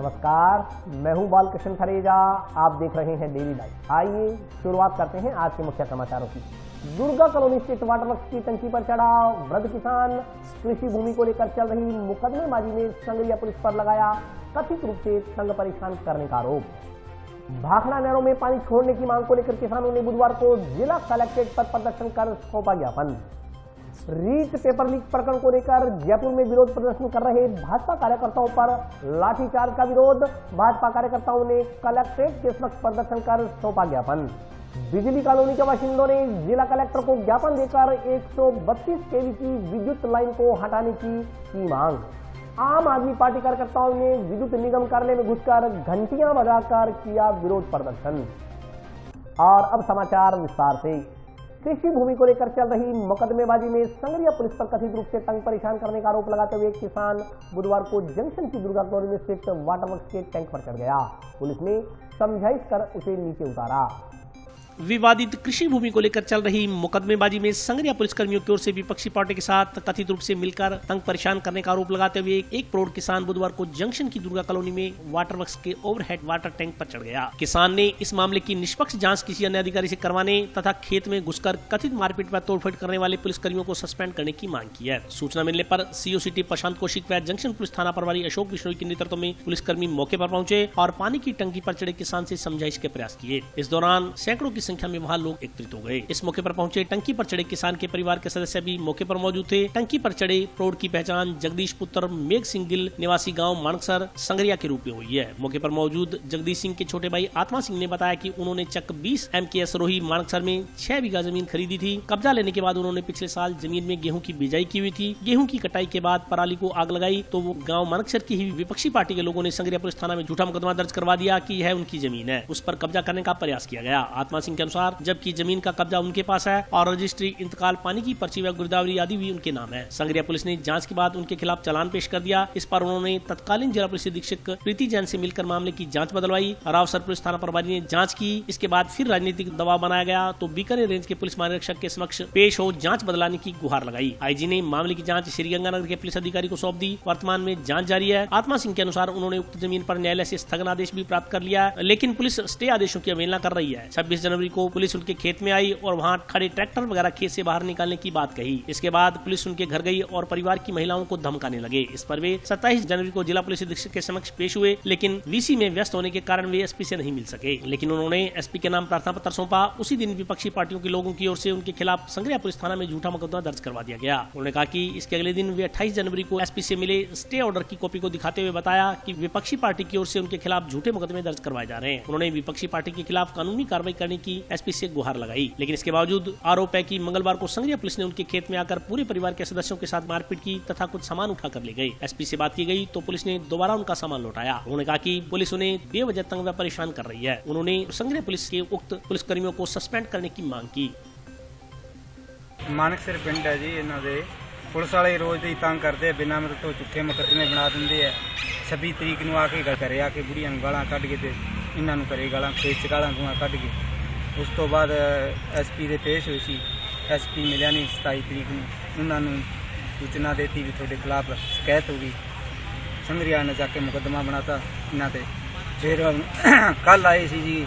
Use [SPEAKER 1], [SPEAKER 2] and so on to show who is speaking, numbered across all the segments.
[SPEAKER 1] नमस्कार, मैं हूं बालकृष्ण फरेजा। आप देख रहे हैं डेली लाइव। आइए शुरुआत करते हैं आज के मुख्य समाचारों की। दुर्गा कॉलोनी स्थित वाटर वर्क्स की टंकी पर चढ़ा वृद्ध किसान, कृषि भूमि को लेकर चल रही मुकदमेबाजी में संगरिया पुलिस पर लगाया कथित रूप से तंग परेशान करने का आरोप। भाखड़ा नहरों में पानी छोड़ने की मांग को लेकर किसानों ने बुधवार को जिला कलेक्ट्रेट पर प्रदर्शन कर सौंपा ज्ञापन। रीट पेपर लीक प्रकरण को लेकर जयपुर में विरोध प्रदर्शन कर रहे भाजपा कार्यकर्ताओं पर लाठीचार्ज का विरोध। भाजपा कार्यकर्ताओं ने कलेक्ट्रेट के समक्ष प्रदर्शन कर सौंपा ज्ञापन। बिजली कॉलोनी के बाशिंदों ने जिला कलेक्टर को ज्ञापन देकर 132 केवी की विद्युत लाइन को हटाने की मांग। आम आदमी पार्टी कार्यकर्ताओं ने विद्युत निगम कार्यालय में घुसकर घंटियां बजाकर किया विरोध प्रदर्शन। और अब समाचार विस्तार से। कृषि भूमि को लेकर चल रही मुकदमेबाजी में संगरिया पुलिस पर कथित रूप से तंग परेशान करने का आरोप लगाते हुए एक किसान बुधवार को जंक्शन की दुर्गा कॉलोनी में स्थित वाटर वर्क्स के टैंक पर चढ़ गया। पुलिस ने समझाइश कर उसे नीचे उतारा।
[SPEAKER 2] विवादित कृषि भूमि को लेकर चल रही मुकदमेबाजी में संगरिया पुलिसकर्मियों की ओर से विपक्षी पार्टी के साथ कथित रूप से मिलकर तंग परेशान करने का आरोप लगाते हुए एक करोड़ किसान बुधवार को जंक्शन की दुर्गा कॉलोनी में वाटर वर्क्स के ओवरहेड वाटर टैंक पर चढ़ गया। किसान ने इस मामले की निष्पक्ष जांच किसी अन्य अधिकारी से करवाने तथा खेत में घुसकर कथित मारपीट व तोड़फोड़ करने वाले पुलिसकर्मियों को सस्पेंड करने की मांग की है। सूचना मिलने पर सीओ सिटी प्रशांत कौशिक व जंक्शन पुलिस थाना प्रभारी अशोक बिश्नोई के नेतृत्व में पुलिसकर्मी मौके पर पहुंचे और पानी की टंकी पर चढ़े किसान से समझाइश के प्रयास किए। इस दौरान सैकड़ों की संख्या में वहां लोग एकत्रित हो गए। इस मौके पर पहुंचे टंकी पर चढ़े किसान के परिवार के सदस्य भी मौके पर मौजूद थे। टंकी पर चढ़े प्रौढ़ की पहचान जगदीश पुत्र मेघ सिंह गिल निवासी गांव मानकसर संगरिया के रूप में हुई है। मौके पर मौजूद जगदीश सिंह के छोटे भाई आत्मा सिंह ने बताया कि उन्होंने चक 20 MKS रोही मानकसर में 6 बीघा जमीन खरीदी थी। कब्जा लेने के बाद उन्होंने पिछले साल जमीन में गेहूं की बिजाई की हुई थी। गेहूं की कटाई के बाद पराली को आग लगाई तो वो गाँव मानकसर की ही विपक्षी पार्टी के लोगों ने संगरिया पुलिस थाना में झूठा मुकदमा दर्ज करवा दिया कि यह उनकी जमीन है, उस पर कब्जा करने का प्रयास किया गया। आत्मा सिंह के अनुसार जबकि जमीन का कब्जा उनके पास है और रजिस्ट्री, इंतकाल, पानी की पर्ची व गिरदावरी आदि भी उनके नाम है। संगरिया पुलिस ने जांच के बाद उनके खिलाफ चालान पेश कर दिया। इस पर उन्होंने तत्कालीन जिला पुलिस अधीक्षक प्रीति जैन से मिलकर मामले की जांच बदलवाई। रावसर पुलिस थाना प्रभारी ने जांच की। इसके बाद फिर राजनीतिक दबाव बनाया गया तो बीकानेर रेंज के पुलिस महानिरीक्षक के समक्ष पेश हो जांच बदलाने की गुहार लगाई। आईजी ने मामले की जांच श्रीगंगानगर के पुलिस अधिकारी को सौंप दी। वर्तमान में जांच जारी है। आत्मा सिंह के अनुसार उन्होंने उक्त जमीन पर न्यायालय से स्थगन आदेश भी प्राप्त कर लिया, लेकिन पुलिस स्टे आदेशों की अवहेलना कर रही है। 26 जनवरी को पुलिस उनके खेत में आई और वहाँ खड़े ट्रैक्टर वगैरह खेत से बाहर निकालने की बात कही। इसके बाद पुलिस उनके घर गई और परिवार की महिलाओं को धमकाने लगे। इस पर वे 27 जनवरी को जिला पुलिस अधीक्षक के समक्ष पेश हुए, लेकिन वीसी में व्यस्त होने के कारण वे एसपी से नहीं मिल सके। लेकिन उन्होंने एसपी के नाम प्रार्थना पत्र सौंपा। उसी दिन विपक्षी पार्टियों के लोगों की ओर से उनके खिलाफ संगरिया पुलिस थाना में झूठा मुकदमा दर्ज करवा दिया गया। उन्होंने कहा कि इसके अगले दिन वे 28 जनवरी को एसपी से मिले। स्टे ऑर्डर की कॉपी को दिखाते हुए बताया कि विपक्षी पार्टी की ओर से उनके खिलाफ झूठे मुकदमे दर्ज करवाए जा रहे हैं। उन्होंने विपक्षी पार्टी के खिलाफ कानूनी कार्रवाई करने की एसपी से गुहार लगाई, लेकिन इसके बावजूद आरोप है कि मंगलवार को संगरिया पुलिस ने उनके खेत में आकर पूरे परिवार के सदस्यों के साथ मारपीट की तथा कुछ सामान उठा कर ले गए। एसपी से बात की गई तो पुलिस ने दोबारा उनका सामान लौटाया। उन्होंने कहा कि पुलिस उन्हें बेवजह तंग व परेशान कर रही है। उन्होंने संगरिया पुलिस के उक्त पुलिसकर्मियों को सस्पेंड करने की मांग की।
[SPEAKER 3] मानकसर पिंड है जी, इन्हों दे पुलिस वाले रोज ही तंग करते बिना मतलब तो झूठे मुकदमे बना देंगे है। 26 तरीक को आके घरे आके बुढ़िया गाला कढ़ के इन्हों करे गाला खेत च गाला धुआं कढ़ के। उस तो बाद एसपी दे पेश हुई सी। एसपी मिलिया नहीं 27 तरीक को। उन्होंने सूचना देती भी थोड़े खिलाफ शिकायत होगी। संगरिया ने जाके मुकदमा बनाता इन्होंने। फिर कल आए सी जी,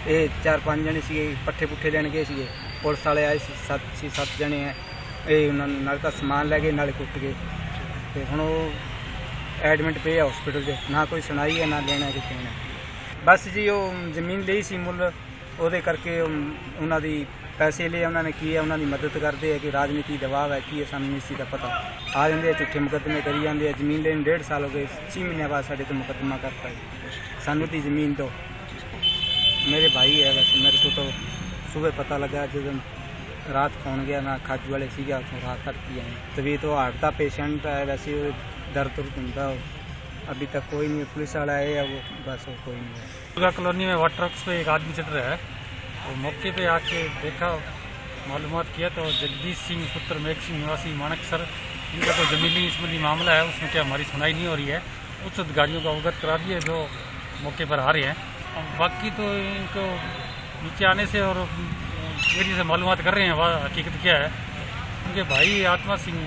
[SPEAKER 3] ये 4-5 जने से पट्ठे पुट्ठे लैन गए थे। पुलिस वाले आए 7 जने हैं। ये उन्होंने नाल का समान लै गए नाले कुट गए। तो हम एडमिट पे हॉस्पिटल से ना कोई सुनाई है ना लेना कितने ने। बस जी वो जमीन ली सी मुल वो करके उन्होंने पैसे लिए उन्होंने किए, उन्होंने मदद करते हैं कि राजनीति दबाव है कि सानू नहीं सी पता। आ जाते झूठे मुकदमे करी जाते हैं। जमीन लेने 1.5 साल हो गए। 6 महीने बाद साढ़े तो मुकदमा करता है। सानू तो जमीन तो मेरे भाई है। वैसे मेरे को तो सुबह पता लगा जो रात फोन गया ना खाजू वाले सीगा रात तड़की आई। तभी तो हार्ट का पेशेंट है। वैसे दर्द होता अभी तक कोई नहीं। पुलिस वाला है वो बस वो कोई नहीं है।
[SPEAKER 4] दुर्गा कॉलोनी में वाटर वर्क्स पे एक आदमी चढ़ रहा है। वो मौके पे आके देखा, मालूमात किया तो जगदीश सिंह पुत्र मेघ सिंह निवासी मानकसर, इनका तो जमीनी संबंधी मामला है। उसमें क्या हमारी सुनाई नहीं हो रही है। उच्च अधिकारियों को अवगत करा दिए जो मौके पर आ रहे हैं। बाकी तो इनको नीचे आने से और मेरी से मालूमात कर रहे हैं वह हकीकत क्या है। उनके भाई आत्मा सिंह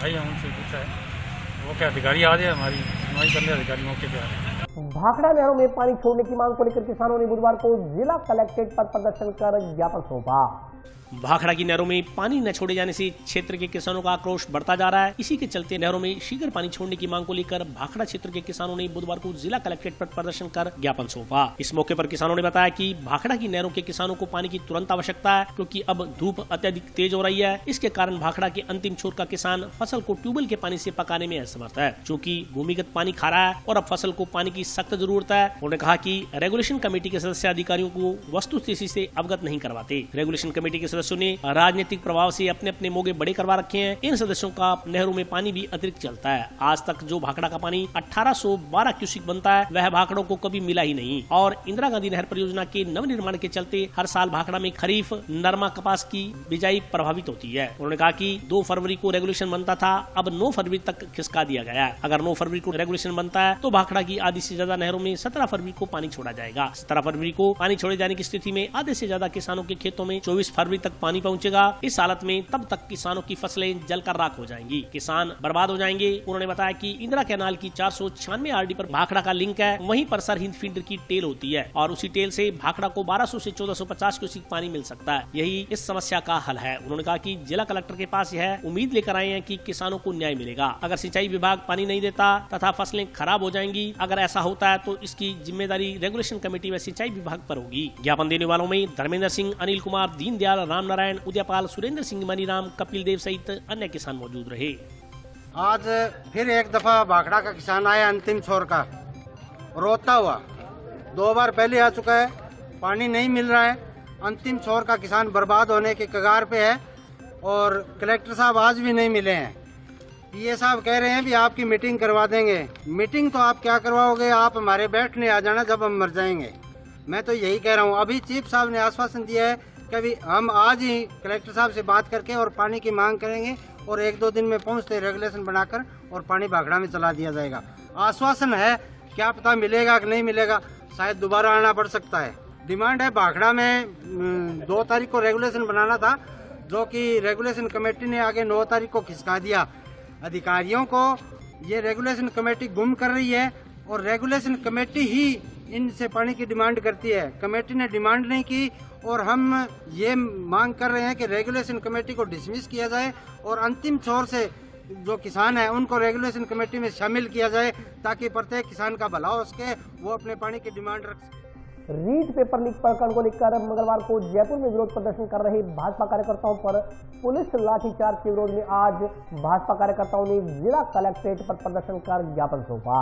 [SPEAKER 4] भाई हैं, उनसे पूछा है वो क्या अधिकारी आ जाए हमारी सुनवाई कर ले। अधिकारी मौके पे आ रहे हैं।
[SPEAKER 1] भाखड़ा नहरों में पानी छोड़ने की मांग को लेकर किसानों ने बुधवार को जिला कलेक्ट्रेट पर प्रदर्शन कर ज्ञापन सौंपा।
[SPEAKER 2] भाखड़ा की नहरों में पानी न छोड़े जाने से क्षेत्र के किसानों का आक्रोश बढ़ता जा रहा है। इसी के चलते नहरों में शीघ्र पानी छोड़ने की मांग को लेकर भाखड़ा क्षेत्र के किसानों ने बुधवार को जिला कलेक्ट्रेट पर प्रदर्शन कर ज्ञापन सौंपा। इस मौके पर किसानों ने बताया कि भाखड़ा की नहरों के किसानों को पानी की तुरंत आवश्यकता है, क्योंकि अब धूप अत्यधिक तेज हो रही है। इसके कारण भाखड़ा के अंतिम छोर का किसान फसल को ट्यूबवेल के पानी से पकाने में असमर्थ है, चूँकि भूमिगत पानी खा रहा है और अब फसल को पानी की सख्त जरूरत है। उन्होंने कहा कि रेगुलेशन कमेटी के सदस्य अधिकारियों को वस्तुस्थिति से अवगत नहीं करवाते। रेगुलेशन कमेटी के सदस्यों ने राजनीतिक प्रभाव से अपने अपने मोगे बड़े करवा रखे हैं। इन सदस्यों का नहरों में पानी भी अतिरिक्त चलता है। आज तक जो भाखड़ा का पानी 1812 क्यूसिक बनता है, वह भाखड़ों को कभी मिला ही नहीं। और इंदिरा गांधी नहर परियोजना के नवनिर्माण के चलते हर साल भाखड़ा में खरीफ नरमा कपास की बिजाई प्रभावित होती है। उन्होंने कहा कि 2 फरवरी को रेगुलेशन बनता था, अब 9 फरवरी तक खिसका दिया गया है। अगर 9 फरवरी को रेगुलेशन बनता है तो भाखड़ा की आधी से ज्यादा नहरों में 17 फरवरी को पानी छोड़ा जाएगा। 17 फरवरी को पानी छोड़े जाने की स्थिति में आधे से ज्यादा किसानों के खेतों में 24 फरवरी तक पानी पहुंचेगा। इस हालत में तब तक किसानों की फसलें जलकर राख हो जाएंगी, किसान बर्बाद हो जाएंगे। उन्होंने बताया कि इंदिरा कैनाल की 496 आरडी पर भाखड़ा का लिंक है, वहीं पर सरहिंद फीडर की टेल होती है और उसी टेल से भाखड़ा को 1200 से 1450 क्यूसिक पानी मिल सकता है। यही इस समस्या का हल है। उन्होंने कहा कि जिला कलेक्टर के पास यह उम्मीद लेकर आए हैं कि किसानों को न्याय मिलेगा। अगर सिंचाई विभाग पानी नहीं देता तथा फसलें खराब हो जाएंगी, अगर ऐसा होता है तो इसकी जिम्मेदारी रेगुलेशन कमेटी व सिंचाई विभाग पर होगी। ज्ञापन देने वालों में धर्मेंद्र सिंह, अनिल कुमार, दीनदयाल, राम नारायण, उदयपाल, सुरेंद्र सिंह, मनीराम, कपिल देव सहित अन्य किसान मौजूद रहे।
[SPEAKER 5] आज फिर एक दफा भाखड़ा का किसान आया अंतिम छोर का, रोता हुआ। 2 बार पहले आ चुका है, पानी नहीं मिल रहा है। अंतिम छोर का किसान बर्बाद होने के कगार पे है और कलेक्टर साहब आज भी नहीं मिले हैं। पीए साहब कह रहे हैं भी आपकी मीटिंग करवा देंगे। मीटिंग तो आप क्या करवाओगे, आप हमारे बैठने आ जाना जब हम मर जाएंगे। मैं तो यही कह रहा हूँ। अभी चीफ साहब ने आश्वासन दिया है कि अभी हम आज ही कलेक्टर साहब से बात करके और पानी की मांग करेंगे और 1-2 दिन में पहुंचते रेगुलेशन बनाकर और पानी भाखड़ा में चला दिया जाएगा। आश्वासन है, क्या पता मिलेगा कि नहीं मिलेगा, शायद दोबारा आना पड़ सकता है। डिमांड है भाखड़ा में 2 तारीख को रेगुलेशन बनाना था, जो कि रेगुलेशन कमेटी ने आगे 9 तारीख को खिसका दिया। अधिकारियों को ये रेगुलेशन कमेटी गुम कर रही है और रेगुलेशन कमेटी ही इनसे पानी की डिमांड करती है। कमेटी ने डिमांड नहीं की और हम ये मांग कर रहे हैं कि रेगुलेशन कमेटी को डिसमिस किया जाए और अंतिम छोर से जो किसान है उनको रेगुलेशन कमेटी में शामिल किया जाए, ताकि प्रत्येक किसान का भला हो सके, वो अपने पानी की डिमांड रख सके।
[SPEAKER 1] रीट पेपर लीक प्रकरण को लेकर मंगलवार को जयपुर में विरोध प्रदर्शन कर रहे भाजपा कार्यकर्ताओं पर पुलिस लाठीचार्ज के विरोध में आज भाजपा कार्यकर्ताओं ने जिला कलेक्ट्रेट पर प्रदर्शन कर ज्ञापन सौंपा।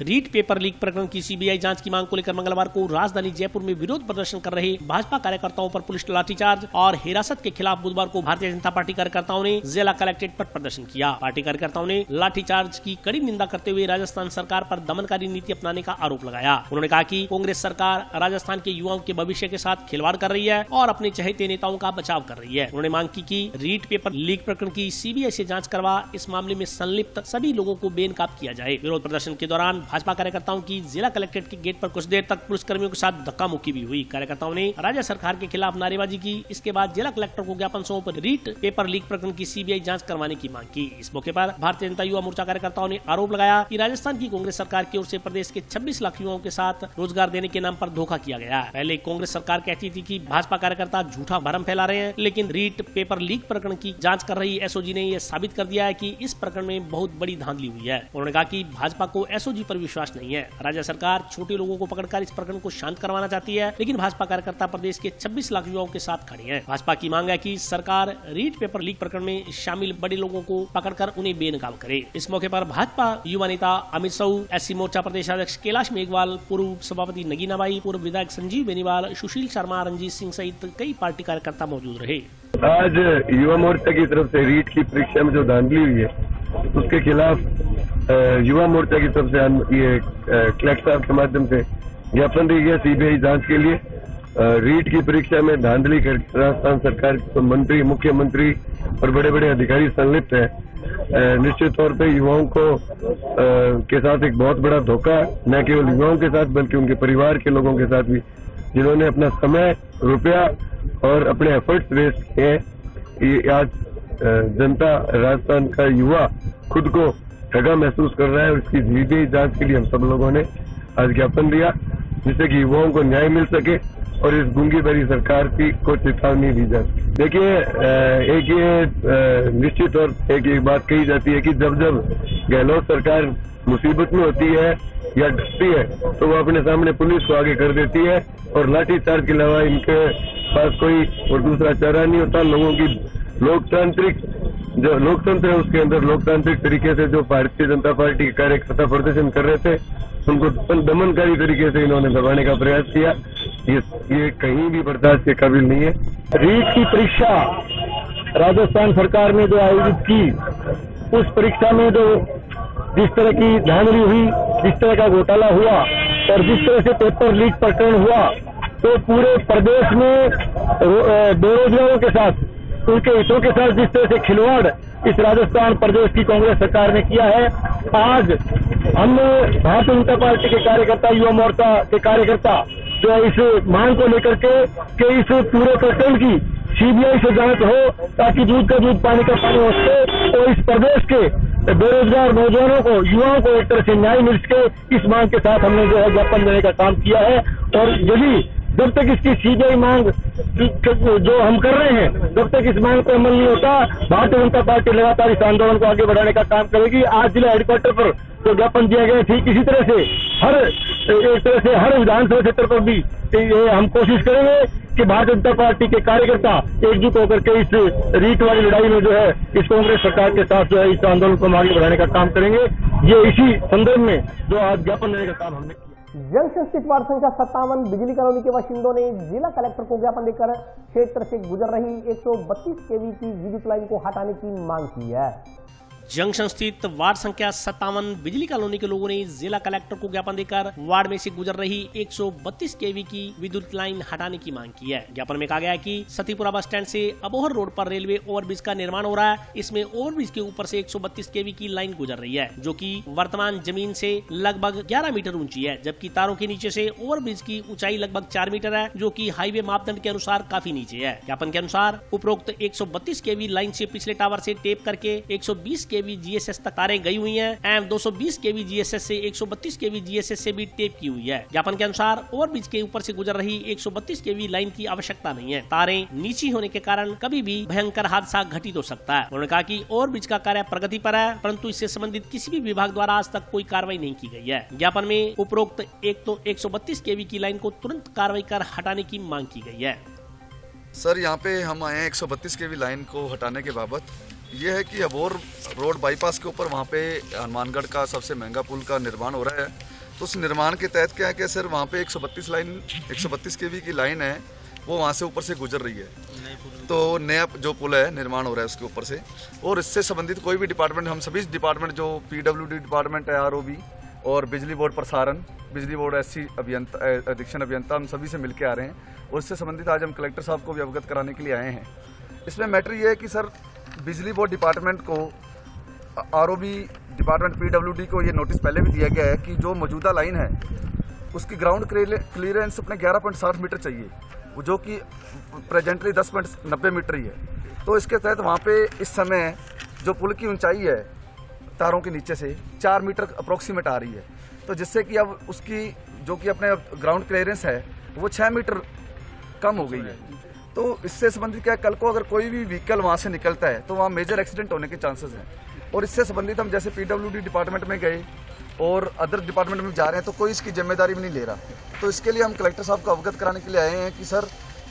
[SPEAKER 2] रीट पेपर लीक प्रकरण की सीबीआई जांच की मांग को लेकर मंगलवार को राजधानी जयपुर में विरोध प्रदर्शन कर रहे भाजपा कार्यकर्ताओं पर पुलिस लाठीचार्ज और हिरासत के खिलाफ बुधवार को भारतीय जनता पार्टी कार्यकर्ताओं ने जिला कलेक्ट्रेट पर प्रदर्शन किया। पार्टी कार्यकर्ताओं ने लाठीचार्ज की कड़ी निंदा करते हुए राजस्थान सरकार पर दमनकारी नीति अपनाने का आरोप लगाया। उन्होंने कहा कि कांग्रेस सरकार राजस्थान के युवाओं के भविष्य के साथ खिलवाड़ कर रही है और अपने चहेते नेताओं का बचाव कर रही है। उन्होंने मांग की कि रीट पेपर लीक प्रकरण की सीबीआई से जांच करवा इस मामले में संलिप्त सभी लोगों को बेनकाब किया जाए। विरोध प्रदर्शन के दौरान भाजपा कार्यकर्ताओं की जिला कलेक्ट्रेट के गेट पर कुछ देर तक पुलिसकर्मियों के साथ धक्का मुक्की भी हुई। कार्यकर्ताओं ने राज्य सरकार के खिलाफ नारेबाजी की। इसके बाद जिला कलेक्टर को ज्ञापन सौंप रीट पेपर लीक प्रकरण की सीबीआई जांच करवाने की मांग की। इस मौके पर भारतीय जनता युवा मोर्चा कार्यकर्ताओं ने आरोप लगाया कि राजस्थान की कांग्रेस सरकार की ओर से प्रदेश के 26 लाख युवाओं के साथ रोजगार देने के नाम पर धोखा किया गया। पहले कांग्रेस सरकार कहती थी कि भाजपा कार्यकर्ता झूठा भरम फैला रहे हैं, लेकिन रीट पेपर लीक प्रकरण की जांच कर रही एसओजी ने यह साबित कर दिया है कि इस प्रकरण में बहुत बड़ी धांधली हुई है। उन्होंने कहा कि भाजपा को एसओजी पर विश्वास नहीं है। राज्य सरकार छोटे लोगों को पकड़कर इस प्रकरण को शांत करवाना चाहती है, लेकिन भाजपा कार्यकर्ता प्रदेश के 26 लाख युवाओं के साथ खड़े हैं। भाजपा की मांग है कि सरकार रीट पेपर लीक प्रकरण में शामिल बड़े लोगों को पकड़कर उन्हें बेनकाब करे। इस मौके पर भाजपा युवा नेता अमित साहू, एससी मोर्चा प्रदेश अध्यक्ष कैलाश मेघवाल, पूर्व सभापति नगीना बाई, पूर्व विधायक संजीव बेनीवाल, सुशील शर्मा, रंजीत सिंह सहित कई पार्टी कार्यकर्ता मौजूद रहे।
[SPEAKER 6] आज युवा मोर्चा की तरफ से रीट की परीक्षा में जो धांधली हुई है उसके खिलाफ युवा मोर्चा की तरफ से ये कलेक्टर साहब के माध्यम से ज्ञापन दी गया सीबीआई जांच के लिए। रीट की परीक्षा में धांधली कर राजस्थान सरकार के मंत्री, मुख्यमंत्री और बड़े बड़े अधिकारी संलिप्त है। निश्चित तौर पे युवाओं को के साथ एक बहुत बड़ा धोखा, न केवल युवाओं के साथ बल्कि उनके परिवार के लोगों के साथ भी, जिन्होंने अपना समय, रुपया और अपने एफर्ट्स वेस्ट किए हैं। ये आज जनता, राजस्थान का युवा खुद को ठगा महसूस कर रहा है और इसकी सीबीआई जांच के लिए हम सब लोगों ने आज ज्ञापन दिया, जिससे कि युवाओं को न्याय मिल सके और इस गूंगी भरी सरकार को चेतावनी दी जाए। देखिए, एक ये निश्चित तौर पे एक बात कही जाती है कि जब जब गहलोत सरकार मुसीबत में होती है या डरती है तो वो अपने सामने पुलिस को आगे कर देती है और लाठीचार्ज के अलावा इनके पास कोई और दूसरा चारा नहीं होता। लोगों की लोकतांत्रिक जो लोकतंत्र है उसके अंदर लोकतांत्रिक तरीके से जो भारतीय जनता पार्टी के कार्यकर्ता प्रदर्शन कर रहे थे उनको दमनकारी तरीके से इन्होंने दबाने का प्रयास किया। ये कहीं भी बर्दाश्त के काबिल नहीं है।
[SPEAKER 7] रीट की परीक्षा राजस्थान सरकार ने जो आयोजित की, उस परीक्षा में जो जिस तरह की धांधली हुई, जिस तरह का घोटाला हुआ और जिस तरह से पेपर लीक प्रकरण हुआ, तो पूरे प्रदेश में बेरोजगारों के साथ, उनके हितों के साथ जिस तरह से खिलवाड़ इस राजस्थान प्रदेश की कांग्रेस सरकार ने किया है, आज हम भारतीय जनता पार्टी के कार्यकर्ता, युवा मोर्चा के कार्यकर्ता जो इस मांग को लेकर के इस पूरे प्रकरण की सीबीआई से जांच हो ताकि दूध का दूध पानी का पानी हो सके और इस प्रदेश के बेरोजगार नौजवानों को, युवाओं को एक तरह से न्याय मिल सके, इस मांग के साथ हमने जो है ज्ञापन देने का काम किया है। और यदि जब तक इसकी सीबीआई मांग जो हम कर रहे हैं, जब तक इस मांग पर अमल नहीं होता, भारतीय जनता पार्टी लगातार इस आंदोलन को आगे बढ़ाने का काम करेगी। आज जिला हेडक्वार्टर पर जो ज्ञापन दिया गया, ठीक इसी तरह से हर विधानसभा क्षेत्र पर भी हम कोशिश करेंगे कि भारतीय जनता पार्टी के कार्यकर्ता एकजुट होकर के इस रीट वाली लड़ाई में जो है इस कांग्रेस सरकार के साथ जो है इस आंदोलन को आगे बढ़ाने का काम करेंगे। ये इसी संदर्भ में जो आज ज्ञापन देने का काम हमने किया।
[SPEAKER 1] जंक्शन स्थित वार्ड संख्या 57 बिजली कॉलोनी के बाशिंदों ने जिला कलेक्टर को ज्ञापन देकर क्षेत्र से गुजर रही 132 केवी की विद्युत लाइन को हटाने की मांग की है।
[SPEAKER 2] जंक्शन स्थित वार्ड संख्या 57 बिजली कॉलोनी के लोगों ने जिला कलेक्टर को ज्ञापन देकर वार्ड में से गुजर रही 132 केवी की विद्युत लाइन हटाने की मांग की है। ज्ञापन में कहा गया है कि सतीपुरा बस स्टैंड से अबोहर रोड पर रेलवे ओवरब्रिज का निर्माण हो रहा है। इसमें ओवरब्रिज के ऊपर से 132 केवी की लाइन गुजर रही है, जो कि वर्तमान जमीन से लगभग 11 मीटर ऊंची है, जबकि तारों के नीचे से ओवरब्रिज की ऊंचाई लगभग 4 मीटर है, जो कि हाईवे मापदंड के अनुसार काफी नीचे है। ज्ञापन के अनुसार उपरोक्त 132 केवी लाइन से पिछले टावर से टेप करके 120 केवी जीएसएस तक तारें गई हुई हैं एवं 220 केवी जीएसएस से 132 केवी जीएसएस से भी टेप की हुई है। ज्ञापन के अनुसार ओवरब्रिज के ऊपर से गुजर रही 132 केवी लाइन की आवश्यकता नहीं है। तारें नीची होने के कारण कभी भी भयंकर हादसा घटित हो सकता है। उन्होंने कहा कि ओवरब्रिज का कार्य प्रगति पर है, परंतु इससे संबंधित किसी भी विभाग द्वारा आज तक कोई कार्रवाई नहीं की गई है। ज्ञापन में उपरोक्त 132 केवी की लाइन को तुरंत कार्रवाई कर हटाने की मांग की गई है।
[SPEAKER 8] सर, यहाँ पे हम आए हैं 132 केवी लाइन को हटाने के बाबत। ये है कि अबोहर रोड बाईपास के ऊपर वहाँ पे हनुमानगढ़ का सबसे महंगा पुल का निर्माण हो रहा है। तो उस निर्माण के तहत क्या है कि सर वहाँ पे 132 केवी की लाइन है, वो वहाँ से ऊपर से गुजर रही है। तो नया जो पुल है निर्माण हो रहा है उसके ऊपर से, और इससे संबंधित कोई भी डिपार्टमेंट, हम सभी डिपार्टमेंट जो PWD डिपार्टमेंट है, ROB और बिजली बोर्ड प्रसारण, बिजली बोर्ड SC अधीक्षण अभियंता, हम सभी से मिल के आ रहे हैं और इससे संबंधित आज हम कलेक्टर साहब को भी अवगत कराने के लिए आए हैं। इसमें मैटर ये है कि सर बिजली बोर्ड डिपार्टमेंट को, ROB डिपार्टमेंट, PWD को ये नोटिस पहले भी दिया गया है कि जो मौजूदा लाइन है उसकी ग्राउंड क्लियरेंस अपने 11.60 मीटर चाहिए, जो कि प्रेजेंटली 10.90 मीटर ही है। तो इसके तहत वहाँ पे इस समय जो पुल की ऊंचाई है तारों के नीचे से 4 मीटर अप्रोक्सीमेट आ रही है, तो जिससे कि अब उसकी जो कि अपने ग्राउंड क्लियरेंस है वो 6 मीटर कम हो गई है। तो इससे संबंधित क्या, कल को अगर कोई भी व्हीकल वहाँ से निकलता है तो वहाँ मेजर एक्सीडेंट होने के चांसेस हैं। और इससे संबंधित हम जैसे PWD डिपार्टमेंट में गए और अदर डिपार्टमेंट में जा रहे हैं तो कोई इसकी जिम्मेदारी भी नहीं ले रहा। तो इसके लिए हम कलेक्टर साहब को अवगत कराने के लिए आए हैं कि सर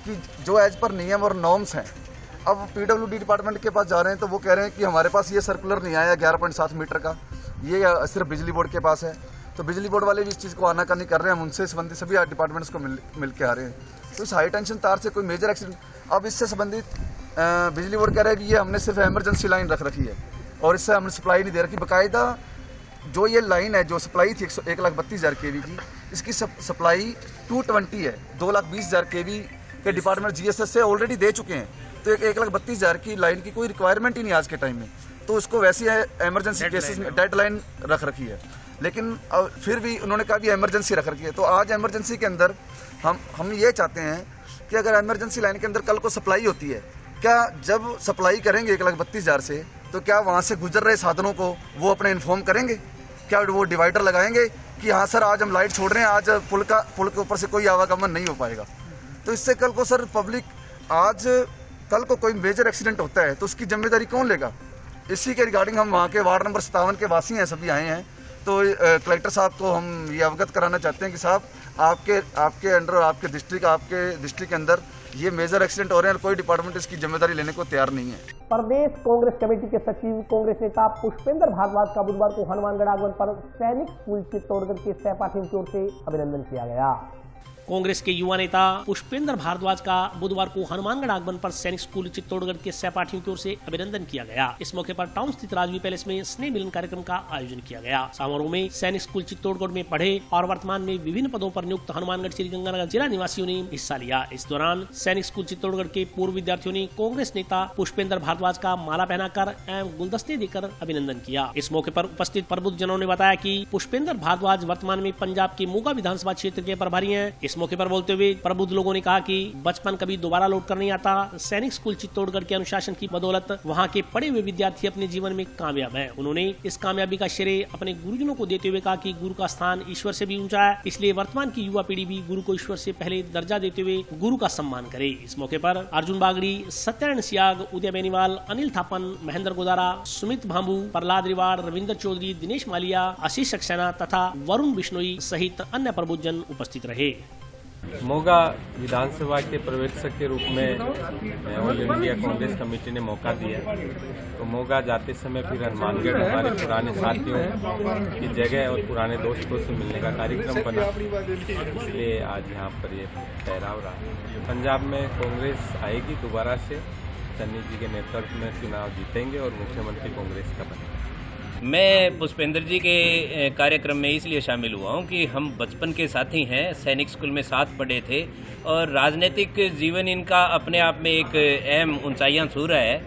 [SPEAKER 8] कि जो एज पर नियम और नॉर्म्स हैं, अब PWD डिपार्टमेंट के पास जा रहे हैं तो वो कह रहे हैं कि हमारे पास ये सर्कुलर नहीं आया 11.7 मीटर का, ये सिर्फ बिजली बोर्ड के पास है। तो बिजली बोर्ड वाले भी इस चीज़ को आनाकानी कर रहे हैं, हम उनसे संबंधित सभी डिपार्टमेंट्स को मिल के आ रहे हैं। तो इस हाई टेंशन तार से कोई मेजर एक्सीडेंट, अब इससे संबंधित बिजली बोर्ड कह रहा है कि ये हमने सिर्फ इमरजेंसी लाइन रख रखी है और इससे हमने सप्लाई नहीं दे रखी। बाकायदा जो ये लाइन है, जो सप्लाई थी 1,32,000 केवी की, इसकी सप्लाई 220 है, 2,20,000 केवी के डिपार्टमेंट GSS से ऑलरेडी दे चुके हैं। तो 1,32,000 की लाइन की कोई रिक्वायरमेंट ही नहीं आज के टाइम में, तो उसको वैसे ही इमरजेंसी केसेस में डेड लाइन रख रखी है। लेकिन फिर भी उन्होंने कहा भी इमरजेंसी रख रखी है। तो आज इमरजेंसी के अंदर हम ये चाहते हैं कि अगर इमरजेंसी लाइन के अंदर कल को सप्लाई होती है, क्या जब सप्लाई करेंगे 1,32,000 से, तो क्या वहाँ से गुजर रहे साधनों को वो अपने इन्फॉर्म करेंगे? क्या वो डिवाइडर लगाएंगे कि हाँ सर आज हम लाइट छोड़ रहे हैं, आज पुल के ऊपर से कोई आवागमन नहीं हो पाएगा? तो इससे कल को सर पब्लिक, आज कल को कोई मेजर एक्सीडेंट होता है तो उसकी जिम्मेदारी कौन लेगा? इसी के रिगार्डिंग हम वहाँ के वार्ड नंबर 57 के वासी हैं, सभी आए हैं। तो कलेक्टर साहब को हम ये अवगत कराना चाहते हैं कि साहब आपके अंडर, आपके डिस्ट्रिक्ट के अंदर ये मेजर एक्सीडेंट हो रहे हैं, कोई डिपार्टमेंट इसकी जिम्मेदारी लेने को तैयार नहीं है।
[SPEAKER 1] प्रदेश कांग्रेस कमेटी के सचिव कांग्रेस नेता पुष्पेंद्र भारद्वाज का बुधवार को हनुमानगढ़ आगमन पर सैनिक स्कूल चित्तौड़गढ़ के सहपाठियों की ओर से अभिनंदन किया गया।
[SPEAKER 2] कांग्रेस के युवा नेता पुष्पेंद्र भारद्वाज का बुधवार को हनुमानगढ़ आगमन पर सैनिक स्कूल चित्तौड़गढ़ के सहपाठियों की ओर से अभिनंदन किया गया। इस मौके पर टाउन स्थित राजवी पैलेस में स्नेह मिलन कार्यक्रम का आयोजन किया गया। समारोह में सैनिक स्कूल चित्तौड़गढ़ में पढ़े और वर्तमान में विभिन्न पदों पर नियुक्त हनुमानगढ़ श्रीगंगानगर जिला निवासियों ने हिस्सा लिया। इस दौरान सैनिक स्कूल चित्तौड़गढ़ के पूर्व विद्यार्थियों ने कांग्रेस नेता पुष्पेंद्र भारद्वाज का माला पहनाकर एवं गुलदस्ते देकर अभिनंदन किया। इस मौके पर उपस्थित प्रबुद्धजनों ने बताया कि पुष्पेंद्र भारद्वाज वर्तमान में पंजाब के मोगा विधानसभा क्षेत्र के प्रभारी हैं। इस मौके पर बोलते हुए प्रबुद्ध लोगों ने कहा कि बचपन कभी दोबारा लौट कर नहीं आता। सैनिक स्कूल चित्तौड़गढ़ के अनुशासन की बदौलत वहां के पढ़े हुए विद्यार्थी अपने जीवन में कामयाब हैं। उन्होंने इस कामयाबी का श्रेय अपने गुरुजनों को देते हुए कहा कि गुरु का स्थान ईश्वर से भी ऊंचा है, इसलिए वर्तमान की युवा पीढ़ी भी गुरु को ईश्वर से पहले दर्जा देते हुए गुरु का सम्मान करे। इस मौके पर अर्जुन बागड़ी, सत्यनारायण सियाग, उदय बेनीवाल, अनिल थापन, महेंद्र गोदारा, सुमित भांबू, प्रहलाद रिवाड़, रविंद्र चौधरी, दिनेश मालिया, आशीष सक्सेना तथा वरुण बिश्नोई सहित अन्य प्रबुद्धजन उपस्थित रहे।
[SPEAKER 9] मोगा विधानसभा के पर्यवेक्षक के रूप में ऑल इंडिया कांग्रेस कमेटी ने मौका दिया, तो मोगा जाते समय फिर हनुमानगढ़ हमारे पुराने साथियों की जगह और पुराने दोस्तों से मिलने का कार्यक्रम बना, इसलिए आज यहाँ पर ये ठहराव रहा। पंजाब में कांग्रेस आएगी दोबारा से, चन्नी जी के नेतृत्व में चुनाव जीतेंगे और मुख्यमंत्री कांग्रेस का बनेगा।
[SPEAKER 10] मैं पुष्पेंद्र जी के कार्यक्रम में इसलिए शामिल हुआ हूं कि हम बचपन के साथी हैं, सैनिक स्कूल में साथ पढ़े थे और राजनीतिक जीवन इनका अपने आप में एक अहम ऊंचाइयां छू रहा है,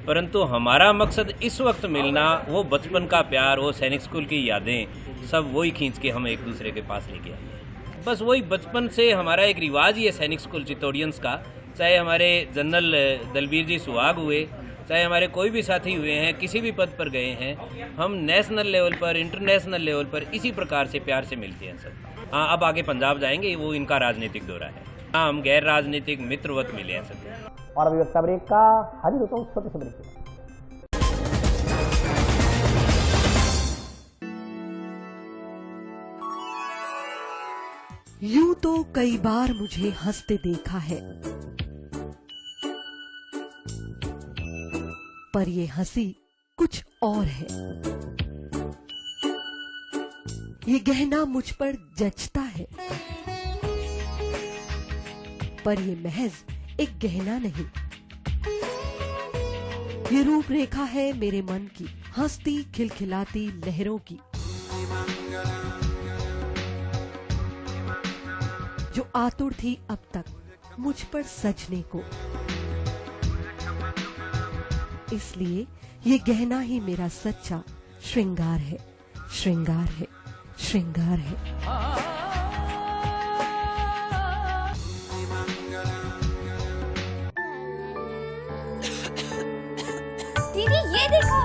[SPEAKER 10] परंतु हमारा मकसद इस वक्त मिलना, वो बचपन का प्यार, वो सैनिक स्कूल की यादें, सब वही खींच के हम एक दूसरे के पास लेके आए। बस वही बचपन से हमारा एक रिवाज ही है सैनिक स्कूल चित्तौड़ियंस का, चाहे हमारे जनरल दलबीर जी सुहाग हुए, चाहे हमारे कोई भी साथी हुए हैं, किसी भी पद पर गए हैं, हम नेशनल लेवल पर, इंटरनेशनल लेवल पर इसी प्रकार से प्यार से मिलते हैं सब। हाँ, अब आगे पंजाब जाएंगे, वो इनका राजनीतिक दौरा है। हाँ, हम गैर राजनीतिक मित्रवत मिले हैं सब।
[SPEAKER 1] और अभी वक्त ब्रेक का, हाजिर होता हूँ छोटे से ब्रेक के।
[SPEAKER 11] यूं तो कई बार मुझे हंसते देखा है, पर ये हंसी कुछ और है। ये गहना मुझ पर जचता है, पर ये महज एक गहना नहीं, ये रूपरेखा है मेरे मन की, हंसती खिलखिलाती लहरों की, जो आतुर थी अब तक मुझ पर सजने को। इसलिए ये गहना ही मेरा सच्चा श्रृंगार है, श्रृंगार है, श्रृंगार है।
[SPEAKER 12] दीदी ये देखो,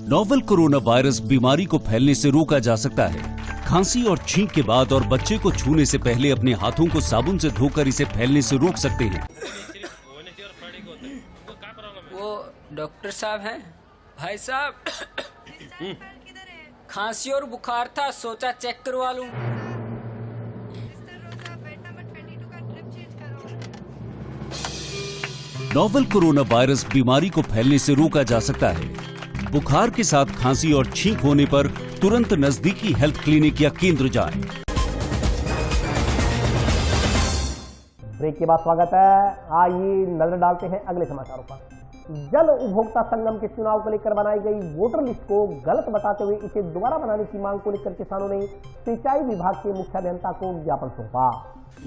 [SPEAKER 13] नोवेल कोरोना वायरस बीमारी को फैलने से रोका जा सकता है। खांसी और छींक के बाद और बच्चे को छूने से पहले अपने हाथों को साबुन से धोकर इसे फैलने से रोक सकते हैं।
[SPEAKER 14] वो डॉक्टर साहब हैं? भाई साहब, खांसी और बुखार था, सोचा चेक करवा लूं।
[SPEAKER 13] नोवेल कोरोना वायरस बीमारी को फैलने से रोका जा सकता है। बुखार के साथ खांसी और छींक होने पर तुरंत नजदीकी हेल्थ क्लिनिक या केंद्र जाएं।
[SPEAKER 1] ब्रेक के बाद स्वागत है। आइए नजर डालते हैं अगले समाचारों पर। जल उपभोक्ता संगम के चुनाव को लेकर बनाई गई वोटर लिस्ट को गलत बताते हुए इसे दोबारा बनाने की मांग को लेकर किसानों ने सिंचाई विभाग के मुख्य अभियंता को ज्ञापन सौंपा।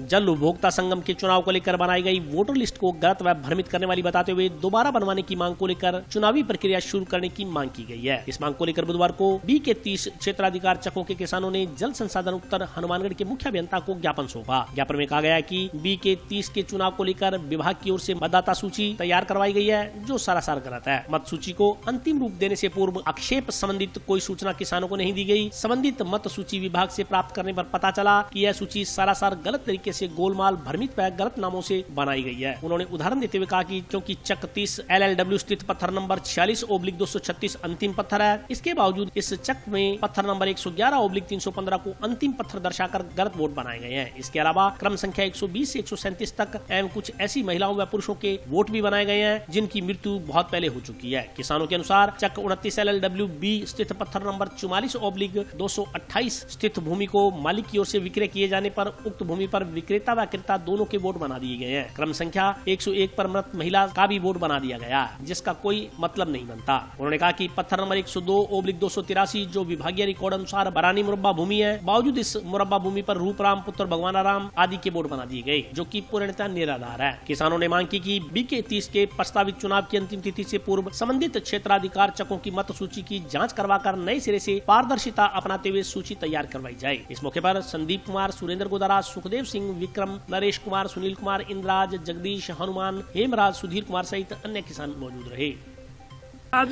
[SPEAKER 2] जल उपभोक्ता संगम के चुनाव को लेकर बनाई गई वोटर लिस्ट को गलत व भ्रमित करने वाली बताते हुए दोबारा बनवाने की मांग को लेकर चुनावी प्रक्रिया शुरू करने की मांग की गई है। इस मांग को लेकर बुधवार को बी के 30 क्षेत्राधिकार चकों के किसानों ने जल संसाधन उत्तर हनुमानगढ़ के मुख्य अभियंता को ज्ञापन सौंपा। ज्ञापन में कहा गया है कि बी के 30 के चुनाव को लेकर विभाग की ओर से मतदाता सूची तैयार करवाई गई है, जो सरासर गलत है। मत सूची को अंतिम रूप देने से पूर्व आक्षेप संबंधित कोई सूचना किसानों को नहीं दी गई। संबंधित मत सूची विभाग से प्राप्त करने पर पता चला कि यह सूची सरासर गलत तरीके से गोलमाल भ्रमित व गलत नामों से बनाई गई है। उन्होंने उदाहरण देते हुए कहा कि क्योंकि चक 30 LLW स्थित पत्थर नंबर 46/236 अंतिम पत्थर है, इसके बावजूद इस चक में पत्थर नंबर 111/315 को अंतिम पत्थर दर्शाकर गलत वोट बनाए गए हैं। इसके अलावा क्रम संख्या 120 से 137 तक एवं कुछ ऐसी महिलाओं व पुरुषों के वोट भी बनाए गए हैं जिनकी मृत्यु बहुत पहले हो चुकी है। किसानों के अनुसार चक 29 LLW B स्थित पत्थर नंबर 44/228 स्थित भूमि को मालिक की ओर से विक्रय किए जाने पर उक्त भूमि पर विक्रेता व क्रेता दोनों के वोट बना दिए गए हैं। क्रम संख्या 101 पर मृत महिला का भी वोट बना दिया गया, जिसका कोई मतलब नहीं बनता। उन्होंने कहा कि पत्थर नंबर 102/283 जो विभागीय रिकॉर्ड अनुसार बरानी मुरब्बा भूमि है, बावजूद इस मुरब्बा भूमि पर रूपराम पुत्र भगवानाराम आदि के वोट बना दिए गए, जो कि पूर्णतः निराधार है। किसानों ने मांग की कि बीके 30 के प्रस्तावित चुनाव की अंतिम तिथि से पूर्व संबंधित क्षेत्राधिकार चकों की मत सूची की जाँच करवाकर नए सिरे से पारदर्शिता अपनाते हुए सूची तैयार करवाई जाए। इस मौके पर संदीप कुमार, सुरेंद्र गोदारा, सुखदेव सिंह, विक्रम, नरेश कुमार, सुनील कुमार, इंद्राज, जगदीश, हनुमान, हेमराज, सुधीर कुमार सहित अन्य किसान मौजूद रहे।
[SPEAKER 15] आज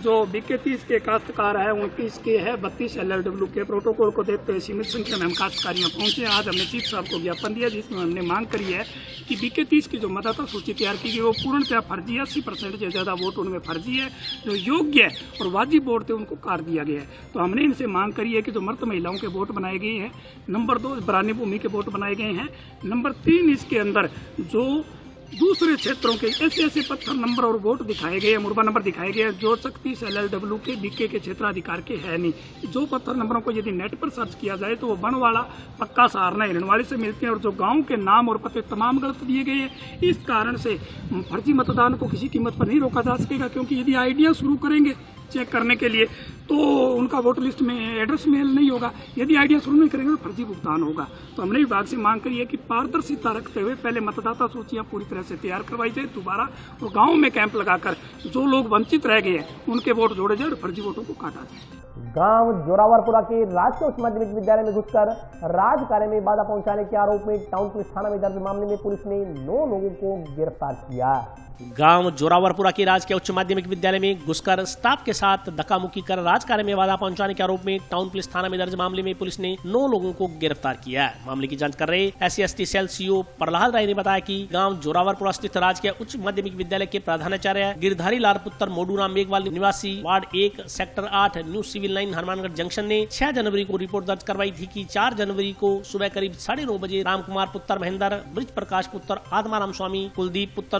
[SPEAKER 15] जो बीके 30 के काश्तकार है, 29 के है, 32 LLW के प्रोटोकॉल को देखते हुए सीमित संख्या में हम काश्तकारियों पहुंचे। आज हमने चीफ साहब को ज्ञापन दिया जिसमें हमने मांग करी है कि बीके 30 की जो मतदाता सूची तैयार की गई वो पूर्णतः फर्जी है। 80% से ज्यादा वोट उनमें फर्जी है। जो योग्य और वाजिब वोट थे उनको काट दिया गया है। तो हमने इनसे मांग करी है कि जो मृत महिलाओं के वोट बनाए गए हैं, नंबर 2 बरानी भूमि के वोट बनाए गए हैं, नंबर 3 इसके अंदर जो दूसरे क्षेत्रों के ऐसे पत्थर नंबर और वोट दिखाए गए, मुरबा नंबर दिखाए गए जो 36 LLW के बीके के क्षेत्राधिकार के है नहीं। जो पत्थर नंबरों को यदि नेट पर सर्च किया जाए तो वो बनवाड़ा, पक्का, सहारना, हिरणवाड़ी से मिलते हैं और जो गांव के नाम और पते तमाम गलत दिए गए हैं। इस कारण से फर्जी मतदान को किसी कीमत पर नहीं रोका जा सकेगा, क्योंकि यदि आइडिया शुरू करेंगे चेक करने के लिए तो उनका वोटर लिस्ट में एड्रेस मेल नहीं होगा। यदि आइडिया शुरू नहीं करेंगे तो फर्जी भुगतान होगा। तो हमने विभाग से मांग करी है कि पारदर्शिता रखते हुए पहले मतदाता सूचियां पूरी तरह से तैयार करवाई जाए दोबारा, और गाँव में कैंप लगाकर जो लोग वंचित रह गए हैं उनके वोट जोड़े जाए और फर्जी वोटों को काटा जाए।
[SPEAKER 1] गांव जोरावरपुरा के राजकीय उच्च माध्यमिक विद्यालय में घुसकर राज कार्य में बाधा पहुंचाने के आरोप में टाउन पुलिस थाना में दर्ज मामले में पुलिस ने 9 लोगों को गिरफ्तार किया।
[SPEAKER 2] गांव जोरावरपुरा के राजकीय उच्च माध्यमिक विद्यालय में घुसकर स्टाफ के साथ धक्का-मुक्की कर राजकार्य में बाधा पहुंचाने के आरोप में टाउन पुलिस थाना में दर्ज मामले में पुलिस ने 9 लोगों को गिरफ्तार किया है। मामले की जांच कर रहे SC/ST सेल CO प्रहलाद राय ने बताया कि गांव जोरावरपुरा स्थित राजकीय उच्च माध्यमिक विद्यालय के प्रधानाचार्य गिरधारी लाल पुत्र मोडूराम मेघवाल निवासी ward 1 sector 8 new civil line Hanumangarh junction ने 6 जनवरी को रिपोर्ट दर्ज करवाई थी कि 4 जनवरी को सुबह करीब 9:30 बजे राम कुमार पुत्र महेंद्र, ब्रिज प्रकाश पुत्र आत्माराम स्वामी, कुलदीप पुत्र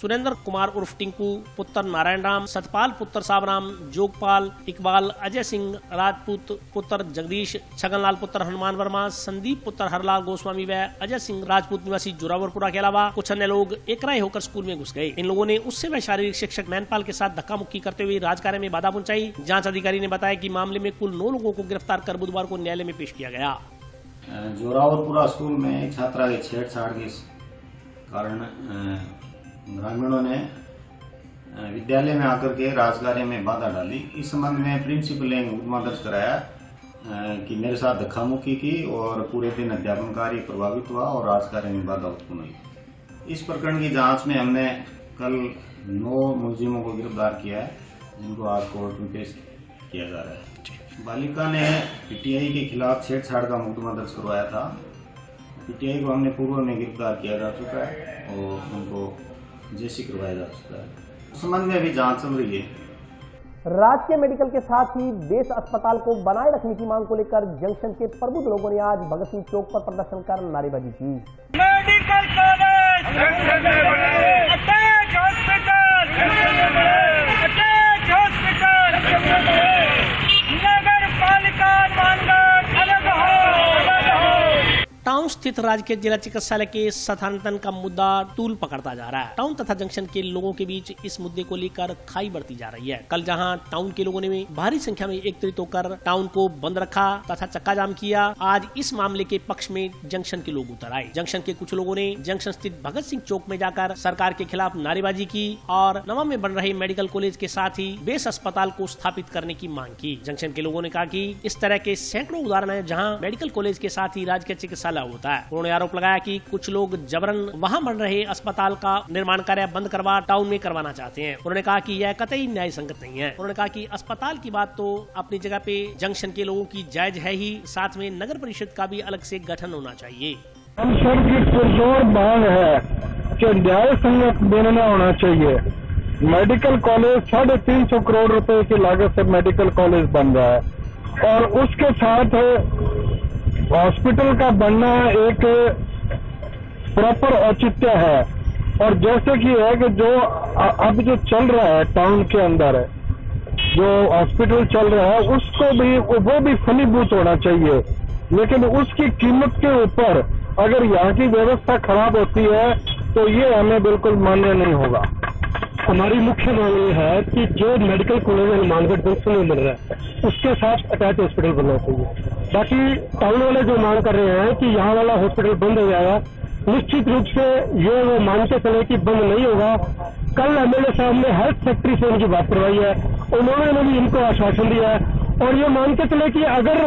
[SPEAKER 2] सुरेंद्र कुमार उर्फ टिंकू पुत्र नारायण राम, सतपाल पुत्र साबराम, जोगपाल, इकबाल, अजय सिंह राजपूत पुत्र जगदीश, छगनलाल पुत्र हनुमान वर्मा, संदीप पुत्र हरलाल गोस्वामी व अजय सिंह राजपूत निवासी जोरावरपुरा के अलावा कुछ अन्य लोग एकराय होकर स्कूल में घुस गए। इन लोगों ने उससे व शारीरिक शिक्षक मैनपाल के साथ धक्का मुक्की करते हुए राजकार्य में बाधा पहुंचाई। जांच अधिकारी ने बताया कि मामले में कुल 9 लोगों को गिरफ्तार कर बुधवार को न्यायालय में पेश किया गया।
[SPEAKER 16] जोरावरपुरा स्कूल में एक छात्रा की छेड़छाड़ के कारण ग्रामीणों ने विद्यालय में आकर के राजकार्य में बाधा डाली। इस संबंध में प्रिंसिपल ने मुकदमा दर्ज कराया कि मेरे साथ धक्का मुक्की की और पूरे दिन अध्यापन कार्य प्रभावित हुआ और राजकार्य में बाधा उत्पन्न हुई। इस प्रकरण की जांच में हमने कल 9 मुलजिमों को गिरफ्तार किया है, जिनको आज कोर्ट में पेश किया जा रहा है। बालिका ने PTI के खिलाफ छेड़छाड़ का मुकदमा दर्ज करवाया था। PTI को हमने पूर्व में गिरफ्तार किया जा चुका है और उनको जेसी करवाया जा चुका है। इस संबंध में अभी जांच चल रही है।
[SPEAKER 1] राजकीय मेडिकल के साथ ही बेस अस्पताल को बनाए रखने की मांग को लेकर जंक्शन के प्रबुद्ध लोगों ने आज भगत सिंह चौक पर प्रदर्शन कर नारेबाजी की।
[SPEAKER 17] Medical college, attach hospital, attach hospital, नगर पालिका मानदंड अलग हो।
[SPEAKER 2] टाउन स्थित स्थित राजकीय जिला चिकित्सालय के स्थानांतरण का मुद्दा तूल पकड़ता जा रहा है। टाउन तथा जंक्शन के लोगों के बीच इस मुद्दे को लेकर खाई बढ़ती जा रही है। कल जहां टाउन के लोगों ने भारी संख्या में एकत्रित होकर टाउन को बंद रखा तथा चक्का जाम किया, आज इस मामले के पक्ष में जंक्शन के लोग उतर आए। जंक्शन के कुछ लोगों ने जंक्शन स्थित भगत सिंह चौक में जाकर सरकार के खिलाफ नारेबाजी की और नवा में बन रहे मेडिकल कॉलेज के साथ ही बेस अस्पताल को स्थापित करने की मांग की। जंक्शन के लोगों ने कहा कि इस तरह के सैकड़ों उदाहरण है जहां मेडिकल कॉलेज के साथ ही राजकीय चिकित्सालय होता है। उन्होंने आरोप लगाया कि कुछ लोग जबरन वहां बन रहे अस्पताल का निर्माण कार्य बंद करवा टाउन में करवाना चाहते हैं। उन्होंने कहा कि यह कतई न्याय संगत नहीं है। उन्होंने कहा कि अस्पताल की बात तो अपनी जगह पे जंक्शन के लोगों की जायज है ही, साथ में नगर परिषद का भी अलग से गठन होना चाहिए।
[SPEAKER 7] हम सबकी पुरजोर मांग है कि न्याय संगत निर्णय होना चाहिए। मेडिकल कॉलेज 350 करोड़ रुपए की लागत से मेडिकल कॉलेज बन रहा है और उसके साथ हॉस्पिटल का बनना एक प्रॉपर औचित्य है। और जैसे कि है कि जो अब जो चल रहा है टाउन के अंदर जो हॉस्पिटल चल रहा है उसको भी वो भी फलीभूत होना चाहिए, लेकिन उसकी कीमत के ऊपर अगर यहाँ की व्यवस्था खराब होती है तो ये हमें बिल्कुल मान्य नहीं होगा।
[SPEAKER 18] हमारी मुख्य मांग ये है कि जो मेडिकल कॉलेज हनुमानगढ़ जंक्शन में बन रहा है उसके साथ अटैच हॉस्पिटल बनना चाहिए। बाकी टाउन वाले जो मांग कर रहे हैं कि यहाँ वाला हॉस्पिटल बंद हो जाएगा, निश्चित रूप से ये वो मानते चले कि बंद नहीं होगा। कल एमएलए साहब ने हेल्थ सेक्रेटरी से उनकी बात करवाई है, उन्होंने भी इनको आश्वासन दिया है और ये मानते चले कि अगर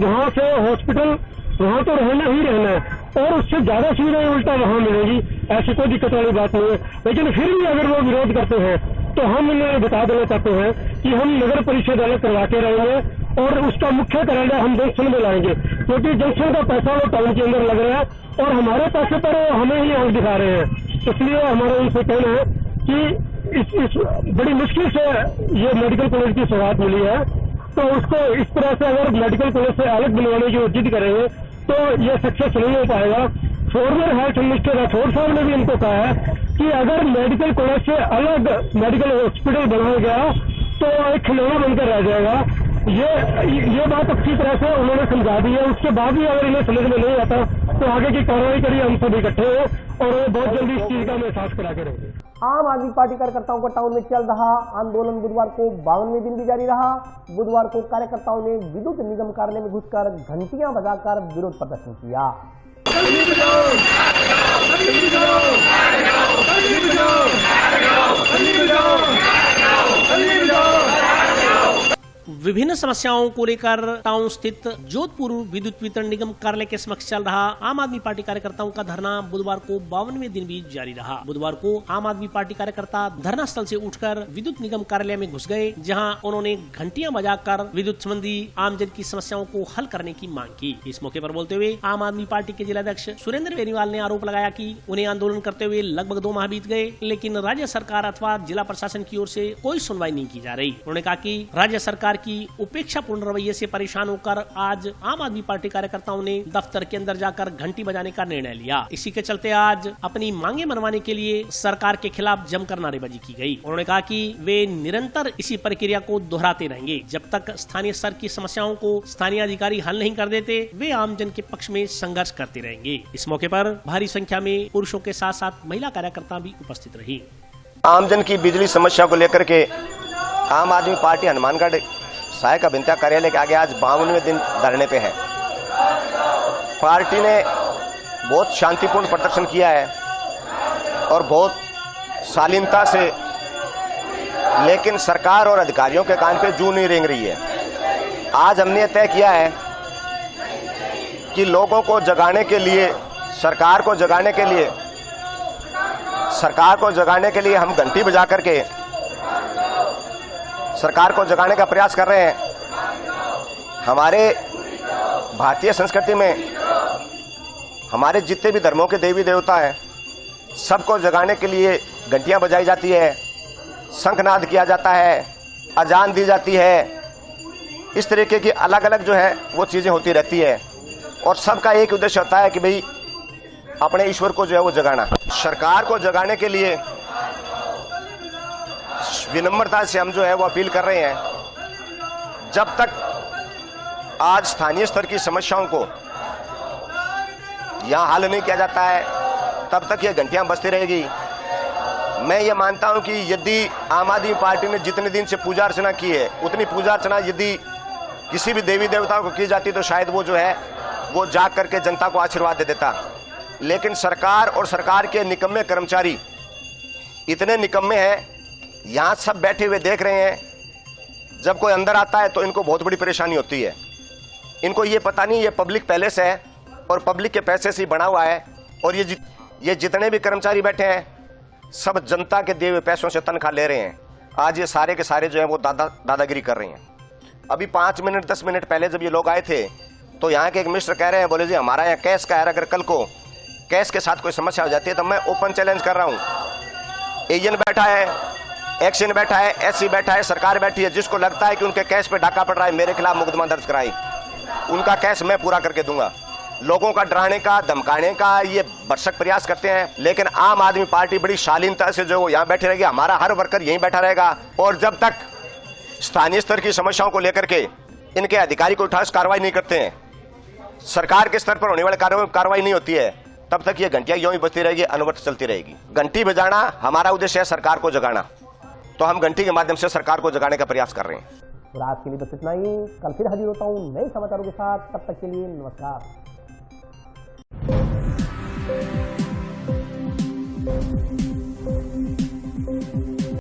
[SPEAKER 18] वहाँ से हॉस्पिटल वहाँ तो रहना ही रहना है और उससे ज्यादा सुविधाएं उल्टा वहाँ मिलेगी, ऐसी कोई दिक्कत वाली बात नहीं है। लेकिन फिर भी अगर वो विरोध करते हैं तो हम इन्हें बता देना चाहते हैं कि हम नगर परिषद अलग करवा के रहेंगे और उसका मुख्य कार्यालय हम जंक्शन में लाएंगे, क्योंकि जंक्शन का पैसा वो टाउन के अंदर लग रहा है और हमारे पैसे पर हमें ही आंख दिखा रहे हैं। इसलिए हमारा उनसे कहना है कि इस बड़ी मुश्किल से ये मेडिकल कॉलेज की सौगात मिली है, तो उसको इस तरह से अगर मेडिकल कॉलेज से अलग बनवाने की जिद करेंगे तो ये सक्सेस नहीं हो पाएगा। फॉर्मर हेल्थ मिनिस्टर राठौड़ साहब ने भी इनको कहा है कि अगर मेडिकल कॉलेज से अलग मेडिकल हॉस्पिटल बनाया गया तो एक खिलौना बनकर रह जाएगा। ये बात अच्छी तरह से उन्होंने समझा दी है। उसके बाद भी अगर इन्हें समझ में नहीं आता तो आगे की कार्रवाई करिए, हम सब इकट्ठे हैं और बहुत जल्दी इस चीज का हम एहसास करा के रहेंगे।
[SPEAKER 1] आम आदमी पार्टी कार्यकर्ताओं का टाउन में चल रहा आंदोलन बुधवार को 52वें दिन भी जारी रहा। बुधवार को कार्यकर्ताओं ने विद्युत निगम कार्यालय में घुसकर घंटियां बजाकर विरोध प्रदर्शन किया।
[SPEAKER 2] विभिन्न समस्याओं को लेकर टाउन स्थित जोधपुर विद्युत वितरण निगम कार्यालय के समक्ष चल रहा आम आदमी पार्टी कार्यकर्ताओं का धरना बुधवार को 52वें दिन भी जारी रहा। बुधवार को आम आदमी पार्टी कार्यकर्ता धरना स्थल से उठकर विद्युत निगम कार्यालय में घुस गए, जहां उन्होंने घंटियां बजाकर विद्युत संबंधी आमजन की समस्याओं को हल करने की मांग की। इस मौके पर बोलते हुए आम आदमी पार्टी के जिलाध्यक्ष सुरेंद्र बेनीवाल ने आरोप लगाया कि उन्हें आंदोलन करते हुए लगभग 2 माह बीत गए, लेकिन राज्य सरकार अथवा जिला प्रशासन की ओर से कोई सुनवाई नहीं की जा रही। उन्होंने कहा कि राज्य सरकार की उपेक्षापूर्ण रवैये से परेशान होकर आज आम आदमी पार्टी कार्यकर्ताओं ने दफ्तर के अंदर जाकर घंटी बजाने का निर्णय लिया। इसी के चलते आज अपनी मांगे मनवाने के लिए सरकार के खिलाफ जमकर नारेबाजी की गई। उन्होंने कहा कि वे निरंतर इसी प्रक्रिया को दोहराते रहेंगे जब तक स्थानीय स्तर की समस्याओं को स्थानीय अधिकारी हल नहीं कर देते। वे आमजन के पक्ष में संघर्ष करते रहेंगे। इस मौके पर भारी संख्या में पुरुषों के साथ साथ महिला कार्यकर्ता भी उपस्थित रही।
[SPEAKER 19] आमजन की बिजली समस्या को लेकर के आम आदमी पार्टी हनुमानगढ़ सहायक अभियंता कार्यालय के आगे आज 52वें दिन धरने पे है। पार्टी ने बहुत शांतिपूर्ण प्रदर्शन किया है और बहुत शालीनता से, लेकिन सरकार और अधिकारियों के कान पे जूं नहीं रेंग रही है। आज हमने तय किया है कि लोगों को जगाने के लिए, सरकार को जगाने के लिए हम घंटी बजा करके सरकार को जगाने का प्रयास कर रहे हैं। हमारे भारतीय संस्कृति में हमारे जितने भी धर्मों के देवी देवता हैं सबको जगाने के लिए घंटियां बजाई जाती है, शंखनाद किया जाता है, अजान दी जाती है। इस तरीके की अलग अलग जो है वो चीज़ें होती रहती है और सबका एक उद्देश्य होता है कि भाई अपने ईश्वर को जो है वो जगाना। सरकार को जगाने के लिए विनम्रता से हम जो है वो अपील कर रहे हैं, जब तक आज स्थानीय स्तर की समस्याओं को यहाँ हल नहीं किया जाता है तब तक ये घंटियां बजती रहेगी। मैं ये मानता हूं कि यदि आम आदमी पार्टी ने जितने दिन से पूजा अर्चना की है उतनी पूजा अर्चना यदि किसी भी देवी देवताओं को की जाती तो शायद वो जो है वो जाग करके जनता को आशीर्वाद दे देता। लेकिन सरकार और सरकार के निकम्मे कर्मचारी इतने निकम्मे हैं, यहाँ सब बैठे हुए देख रहे हैं, जब कोई अंदर आता है तो इनको बहुत बड़ी परेशानी होती है। इनको ये पता नहीं ये पब्लिक पैलेस है और पब्लिक के पैसे से ही बना हुआ है और ये जितने भी कर्मचारी बैठे हैं सब जनता के दिए हुए पैसों से तनख्वाह ले रहे हैं। आज ये सारे के सारे जो है वो दादागिरी कर रहे हैं। अभी 5 मिनट 10 मिनट पहले जब ये लोग आए थे तो यहाँ के एक मिनिस्टर कह रहे हैं, बोले जी हमारा यहाँ कैश का है, अगर कल को कैश के साथ कोई समस्या हो जाती है तो मैं ओपन चैलेंज कर रहा हूँ। एजेंट बैठा है, एक्शन बैठा है, एससी बैठा है, सरकार बैठी है, जिसको लगता है कि उनके कैश पे डाका पड़ रहा है मेरे खिलाफ मुकदमा दर्ज कराई, उनका कैश मैं पूरा करके दूंगा। लोगों का डराने का धमकाने का ये भरसक प्रयास करते हैं, लेकिन आम आदमी पार्टी बड़ी शालीनता से जो यहाँ बैठे रहेगी, हमारा हर वर्कर यहीं बैठा रहेगा और जब तक स्थानीय स्तर की समस्याओं को लेकर के इनके अधिकारी कोई ठोस कार्रवाई नहीं करते हैं, सरकार के स्तर पर होने वाली कार्रवाई नहीं होती है, तब तक ये घंटियां यूं ही बजती रहेगी, अनवरत चलती रहेगी। घंटी बजाना हमारा उद्देश्य है सरकार को जगाना, तो हम घंटी के माध्यम से सरकार को जगाने का प्रयास कर रहे हैं।
[SPEAKER 1] और आज के लिए बस इतना ही, कल फिर हाजिर होता हूँ नए समाचारों के साथ, तब तक के लिए नमस्कार।